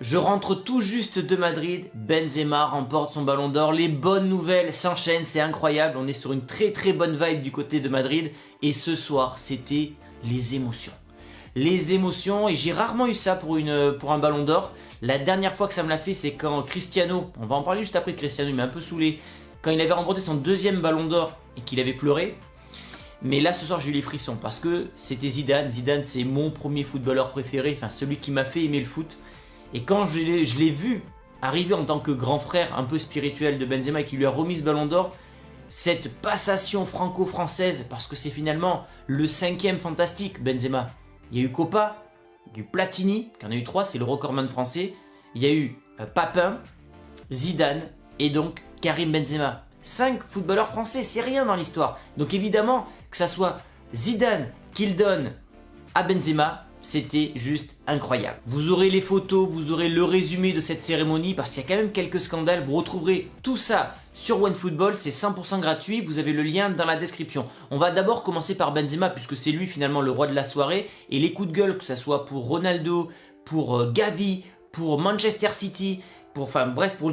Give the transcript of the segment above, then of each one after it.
Je rentre tout juste de Madrid, Benzema remporte son ballon d'or, les bonnes nouvelles s'enchaînent, c'est incroyable, on est sur une très très bonne vibe du côté de Madrid et ce soir c'était les émotions. Les émotions, et j'ai rarement eu ça pour un ballon d'or. La dernière fois que ça me l'a fait, c'est quand Cristiano, on va en parler juste après de Cristiano, il m'a un peu saoulé, quand il avait remporté son deuxième ballon d'or et qu'il avait pleuré. Mais là ce soir j'ai eu les frissons parce que c'était Zidane. Zidane c'est mon premier footballeur préféré, enfin celui qui m'a fait aimer le foot. Et quand je l'ai vu arriver en tant que grand frère un peu spirituel de Benzema et qui lui a remis ce ballon d'or, cette passation franco-française, parce que c'est finalement le 5e fantastique Benzema. Il y a eu Copa, il y a eu Platini, qui en a eu 3, c'est le recordman français. Il y a eu Papin, Zidane et donc Karim Benzema. 5 footballeurs français, c'est rien dans l'histoire. Donc évidemment, que ça soit Zidane qui le donne à Benzema, c'était juste incroyable. Vous aurez les photos, vous aurez le résumé de cette cérémonie parce qu'il y a quand même quelques scandales. Vous retrouverez tout ça sur OneFootball, c'est 100% gratuit. Vous avez le lien dans la description. On va d'abord commencer par Benzema puisque c'est lui finalement le roi de la soirée. Et les coups de gueule, que ce soit pour Ronaldo, pour Gavi, pour Manchester City, pour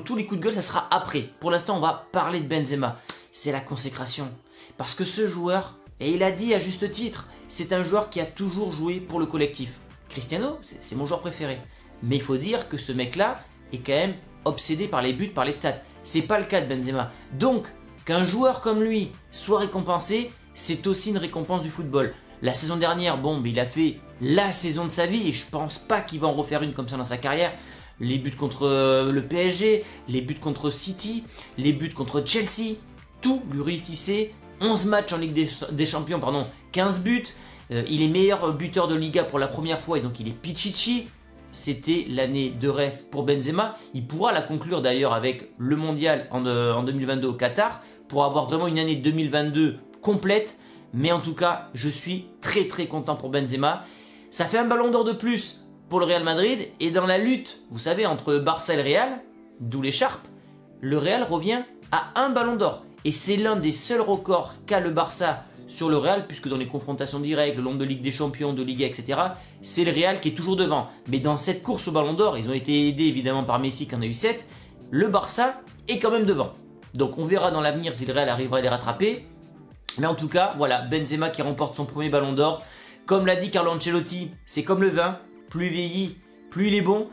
tous les coups de gueule, ça sera après. Pour l'instant, on va parler de Benzema. C'est la consécration. Parce que ce joueur, et il a dit à juste titre, c'est un joueur qui a toujours joué pour le collectif. Cristiano, c'est mon joueur préféré. Mais il faut dire que ce mec-là est quand même obsédé par les buts, par les stats. C'est pas le cas de Benzema. Donc, qu'un joueur comme lui soit récompensé, c'est aussi une récompense du football. La saison dernière, bon, mais il a fait la saison de sa vie et je pense pas qu'il va en refaire une comme ça dans sa carrière. Les buts contre le PSG, les buts contre City, les buts contre Chelsea, tout lui réussissait. 11 matchs en Ligue des Champions, 15 buts. Il est meilleur buteur de Liga pour la première fois et donc il est Pichichi. C'était l'année de rêve pour Benzema. Il pourra la conclure d'ailleurs avec le mondial en 2022 au Qatar pour avoir vraiment une année 2022 complète. Mais en tout cas, je suis très très content pour Benzema. Ça fait un ballon d'or de plus pour le Real Madrid. Et dans la lutte, vous savez, entre Barça et le Real, d'où l'écharpe, le Real revient à un ballon d'or. Et c'est l'un des seuls records qu'a le Barça sur le Real, puisque dans les confrontations directes, le nombre de Ligue des Champions, de Liga, etc., c'est le Real qui est toujours devant. Mais dans cette course au ballon d'or, ils ont été aidés évidemment par Messi qui en a eu 7, le Barça est quand même devant. Donc on verra dans l'avenir si le Real arrivera à les rattraper. Mais en tout cas, voilà, Benzema qui remporte son premier ballon d'or. Comme l'a dit Carlo Ancelotti, c'est comme le vin, plus il vieillit, plus il est bon.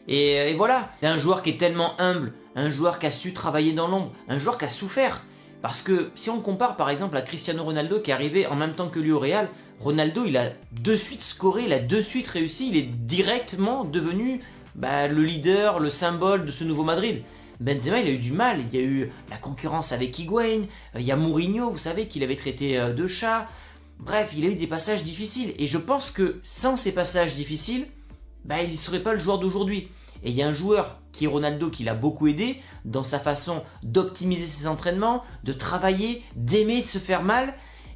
Et voilà, c'est un joueur qui est tellement humble, un joueur qui a su travailler dans l'ombre, un joueur qui a souffert. Parce que si on compare par exemple à Cristiano Ronaldo qui est arrivé en même temps que lui au Real, Ronaldo il a de suite scoré, il a de suite réussi, il est directement devenu le leader, le symbole de ce nouveau Madrid. Benzema il a eu du mal, il y a eu la concurrence avec Higuaín, il y a Mourinho, vous savez qu'il avait traité de chat. Bref, il a eu des passages difficiles et je pense que sans ces passages difficiles, il ne serait pas le joueur d'aujourd'hui. Et il y a un joueur qui est Ronaldo qui l'a beaucoup aidé dans sa façon d'optimiser ses entraînements, de travailler, d'aimer se faire mal.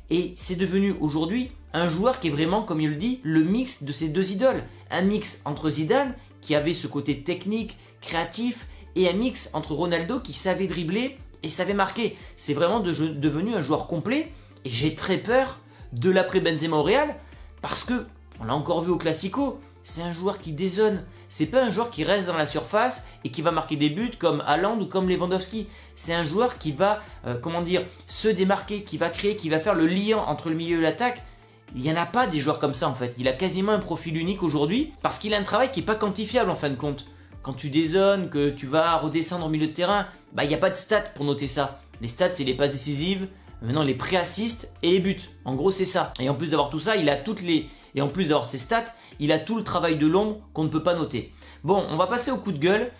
Et c'est devenu aujourd'hui un joueur qui est vraiment, comme il le dit, le mix de ces deux idoles. Un mix entre Zidane qui avait ce côté technique, créatif, et un mix entre Ronaldo qui savait dribbler et savait marquer. C'est vraiment devenu un joueur complet et j'ai très peur de l'après Benzema au Real parce que, on l'a encore vu au Classico, c'est un joueur qui dézone. C'est pas un joueur qui reste dans la surface et qui va marquer des buts comme Haaland ou comme Lewandowski. C'est un joueur qui va, se démarquer, qui va créer, qui va faire le lien entre le milieu et l'attaque. Il n'y en a pas des joueurs comme ça en fait. Il a quasiment un profil unique aujourd'hui parce qu'il a un travail qui n'est pas quantifiable en fin de compte. Quand tu dézones, que tu vas redescendre au milieu de terrain, il n'y a pas de stats pour noter ça. Les stats, c'est les passes décisives, maintenant les pré-assists et les buts. En gros, c'est ça. Et en plus d'avoir tout ça, et en plus d'avoir ses stats, il a tout le travail de l'ombre qu'on ne peut pas noter. Bon, on va passer au coup de gueule,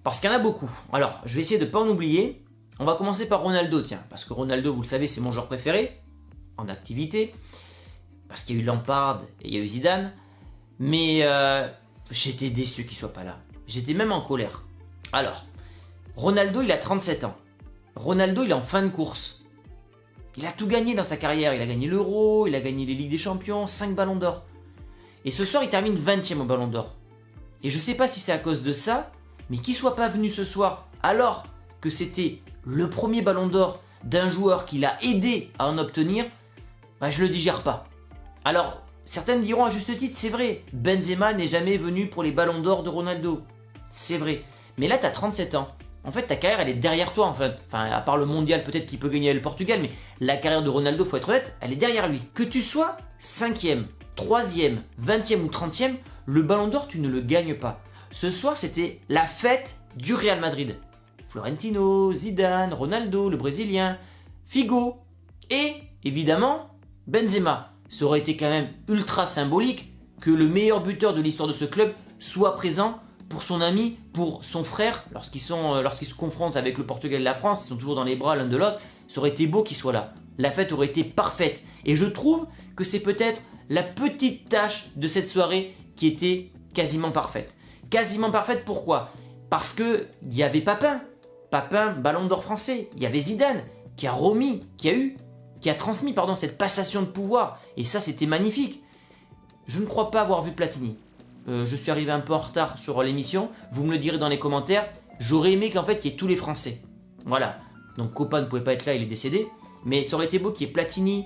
parce qu'il y en a beaucoup. Alors, je vais essayer de ne pas en oublier. On va commencer par Ronaldo, tiens. Parce que Ronaldo, vous le savez, c'est mon joueur préféré, en activité. Parce qu'il y a eu Lampard et il y a eu Zidane. Mais j'étais déçu qu'il ne soit pas là. J'étais même en colère. Alors, Ronaldo, il a 37 ans. Ronaldo, il est en fin de course. Il a tout gagné dans sa carrière. Il a gagné l'Euro, il a gagné les Ligues des Champions, 5 ballons d'or. Et ce soir, il termine 20e au ballon d'or. Et je ne sais pas si c'est à cause de ça, mais qu'il ne soit pas venu ce soir alors que c'était le premier ballon d'or d'un joueur qui l'a aidé à en obtenir, je le digère pas. Alors, certains diront à juste titre, c'est vrai, Benzema n'est jamais venu pour les ballons d'or de Ronaldo. c'est vrai. Mais là, tu as 37 ans. En fait, ta carrière, elle est derrière toi, en fait. Enfin, à part le mondial, peut-être qu'il peut gagner le Portugal, mais la carrière de Ronaldo, faut être honnête, elle est derrière lui. Que tu sois 5e, 3e, 20e ou 30e, le Ballon d'Or, tu ne le gagnes pas. Ce soir, c'était la fête du Real Madrid. Florentino, Zidane, Ronaldo, le Brésilien, Figo et, évidemment, Benzema. Ça aurait été quand même ultra symbolique que le meilleur buteur de l'histoire de ce club soit présent pour son ami, pour son frère, lorsqu'ils se confrontent avec le Portugal et la France, ils sont toujours dans les bras l'un de l'autre, ça aurait été beau qu'il soit là. La fête aurait été parfaite. Et je trouve que c'est peut-être la petite tâche de cette soirée qui était quasiment parfaite. Quasiment parfaite, pourquoi? Parce qu'il y avait Papin, Ballon d'Or français, il y avait Zidane, qui a transmis cette passation de pouvoir. Et ça, c'était magnifique. Je ne crois pas avoir vu Platini. Je suis arrivé un peu en retard sur l'émission, vous me le direz dans les commentaires. J'aurais aimé qu'en fait il y ait tous les Français. Voilà, donc Copa ne pouvait pas être là, il est décédé. Mais ça aurait été beau qu'il y ait Platini,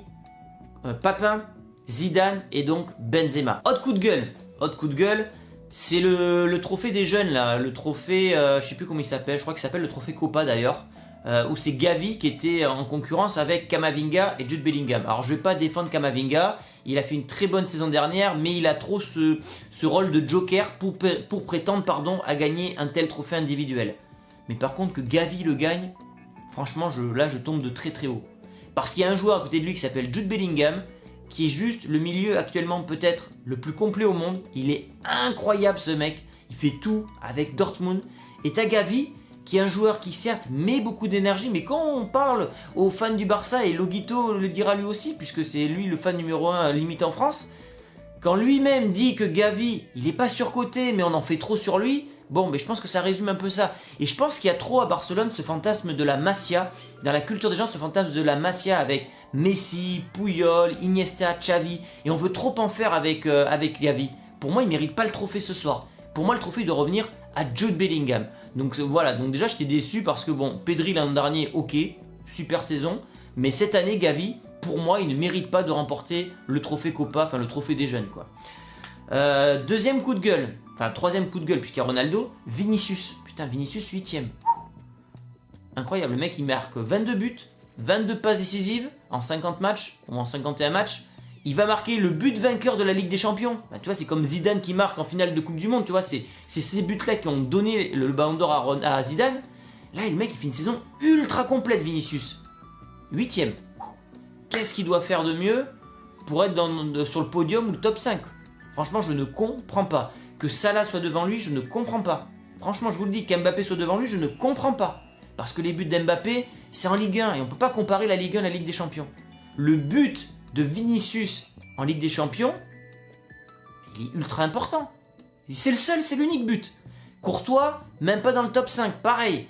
Papin, Zidane et donc Benzema. Autre coup de gueule, c'est le trophée des jeunes là, le trophée, je sais plus comment il s'appelle, je crois qu'il s'appelle le trophée Copa d'ailleurs. Où c'est Gavi qui était en concurrence avec Camavinga et Jude Bellingham. Alors je ne vais pas défendre Camavinga, il a fait une très bonne saison dernière, mais il a trop ce rôle de joker pour prétendre à gagner un tel trophée individuel. Mais par contre que Gavi le gagne, franchement là je tombe de très très haut. Parce qu'il y a un joueur à côté de lui qui s'appelle Jude Bellingham, qui est juste le milieu actuellement peut-être le plus complet au monde. Il est incroyable ce mec, il fait tout avec Dortmund. Et t'as Gavi, qui est un joueur qui certes met beaucoup d'énergie, mais quand on parle aux fans du Barça, et Loguito le dira lui aussi, puisque c'est lui le fan numéro 1 limite en France, quand lui-même dit que Gavi, il n'est pas surcoté, mais on en fait trop sur lui, bon, mais je pense que ça résume un peu ça. Et je pense qu'il y a trop à Barcelone ce fantasme de la Masia, dans la culture des gens, ce fantasme de la Masia avec Messi, Puyol, Iniesta, Xavi, et on veut trop en faire avec Gavi. Pour moi, il ne mérite pas le trophée ce soir. Pour moi, le trophée doit revenir à Jude Bellingham. Donc voilà, donc déjà j'étais déçu parce que bon, Pedri l'an dernier, ok, super saison, mais cette année Gavi, pour moi, il ne mérite pas de remporter le trophée Copa, enfin le trophée des jeunes quoi. Deuxième coup de gueule, enfin troisième coup de gueule puisqu'il y a Ronaldo, Vinicius. Putain, Vinicius 8ème. Incroyable, le mec il marque 22 buts, 22 passes décisives en 50 matchs ou en 51 matchs. Il va marquer le but vainqueur de la Ligue des Champions. Bah, tu vois, c'est comme Zidane qui marque en finale de Coupe du Monde. Tu vois, c'est ces buts-là qui ont donné le Ballon d'Or à Zidane. Là, le mec, il fait une saison ultra complète, Vinicius. 8ème. Qu'est-ce qu'il doit faire de mieux pour être sur le podium ou le top 5? Franchement, je ne comprends pas. Que Salah soit devant lui, je ne comprends pas. Franchement, je vous le dis, qu'Mbappé soit devant lui, je ne comprends pas. Parce que les buts d'Mbappé, c'est en Ligue 1. Et on ne peut pas comparer la Ligue 1 à la Ligue des Champions. Le but de Vinicius en Ligue des Champions, il est ultra important. C'est le seul, c'est l'unique but. Courtois, même pas dans le top 5, pareil.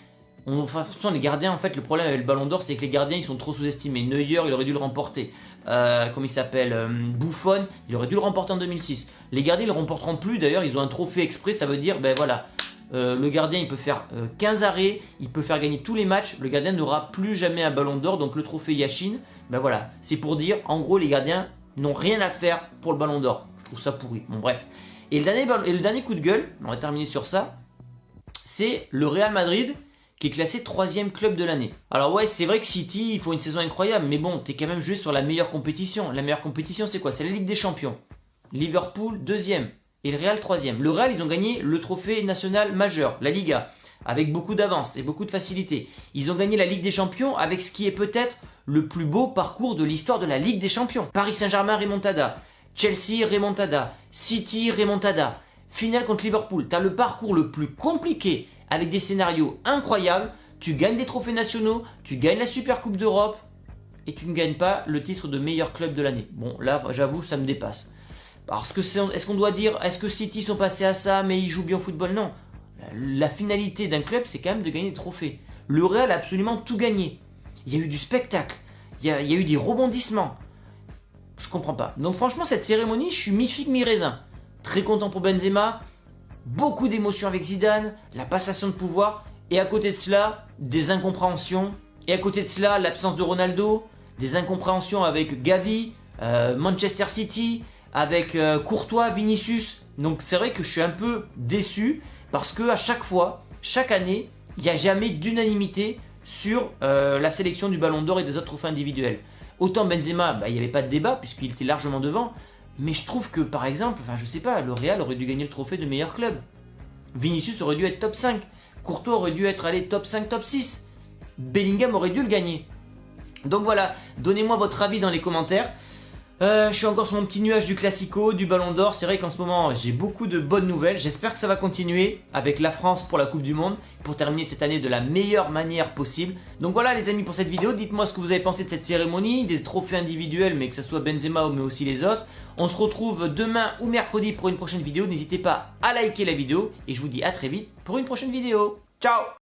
Enfin, les gardiens, en fait, le problème avec le Ballon d'Or, c'est que les gardiens, ils sont trop sous-estimés. Neuer, il aurait dû le remporter. Comment il s'appelle Buffon, il aurait dû le remporter en 2006. Les gardiens, ils le remporteront plus. D'ailleurs, ils ont un trophée exprès, ça veut dire, ben voilà, le gardien, il peut faire 15 arrêts, il peut faire gagner tous les matchs. Le gardien n'aura plus jamais un Ballon d'Or, donc le trophée Yashin, ben voilà, c'est pour dire, en gros, les gardiens n'ont rien à faire pour le Ballon d'Or. Je trouve ça pourri. Bon, bref. Et le dernier coup de gueule, on va terminer sur ça, c'est le Real Madrid qui est classé 3e club de l'année. Alors ouais, c'est vrai que City, ils font une saison incroyable, mais bon, t'es quand même joué sur la meilleure compétition. La meilleure compétition, c'est quoi? C'est la Ligue des Champions. Liverpool, 2e, et le Real, 3e. Le Real, ils ont gagné le trophée national majeur, la Liga, avec beaucoup d'avance et beaucoup de facilité. Ils ont gagné la Ligue des Champions avec ce qui est peut-être le plus beau parcours de l'histoire de la Ligue des Champions. Paris Saint-Germain, remontada. Chelsea, remontada. City, remontada. Finale contre Liverpool. T'as le parcours le plus compliqué avec des scénarios incroyables. Tu gagnes des trophées nationaux, tu gagnes la Super Coupe d'Europe et tu ne gagnes pas le titre de meilleur club de l'année. Bon, là, j'avoue, ça me dépasse. Parce que est-ce qu'on doit dire, est-ce que City sont passés à ça, mais ils jouent bien au football? Non. La finalité d'un club, c'est quand même de gagner des trophées. Le Real a absolument tout gagné. Il y a eu du spectacle, il y a eu des rebondissements. Je comprends pas. Donc franchement, cette cérémonie, je suis mi-figue, mi-raisin. Très content pour Benzema, beaucoup d'émotions avec Zidane, la passation de pouvoir, et à côté de cela, des incompréhensions. Et à côté de cela, l'absence de Ronaldo, des incompréhensions avec Gavi, Manchester City, avec Courtois, Vinicius. Donc c'est vrai que je suis un peu déçu, Parce que à chaque fois, chaque année, il n'y a jamais d'unanimité sur la sélection du Ballon d'Or et des autres trophées individuels. Autant Benzema, il n'y avait pas de débat puisqu'il était largement devant. Mais je trouve que par exemple, je sais pas, le Real aurait dû gagner le trophée de meilleur club. Vinicius aurait dû être top 5. Courtois aurait dû être top 5, top 6. Bellingham aurait dû le gagner. Donc voilà, donnez-moi votre avis dans les commentaires. Je suis encore sur mon petit nuage du Classico, du Ballon d'Or. C'est vrai qu'en ce moment, j'ai beaucoup de bonnes nouvelles. J'espère que ça va continuer avec la France pour la Coupe du Monde, pour terminer cette année de la meilleure manière possible. Donc voilà les amis pour cette vidéo. Dites-moi ce que vous avez pensé de cette cérémonie, des trophées individuels, mais que ce soit Benzema mais aussi les autres. On se retrouve demain ou mercredi pour une prochaine vidéo. N'hésitez pas à liker la vidéo et je vous dis à très vite pour une prochaine vidéo. Ciao!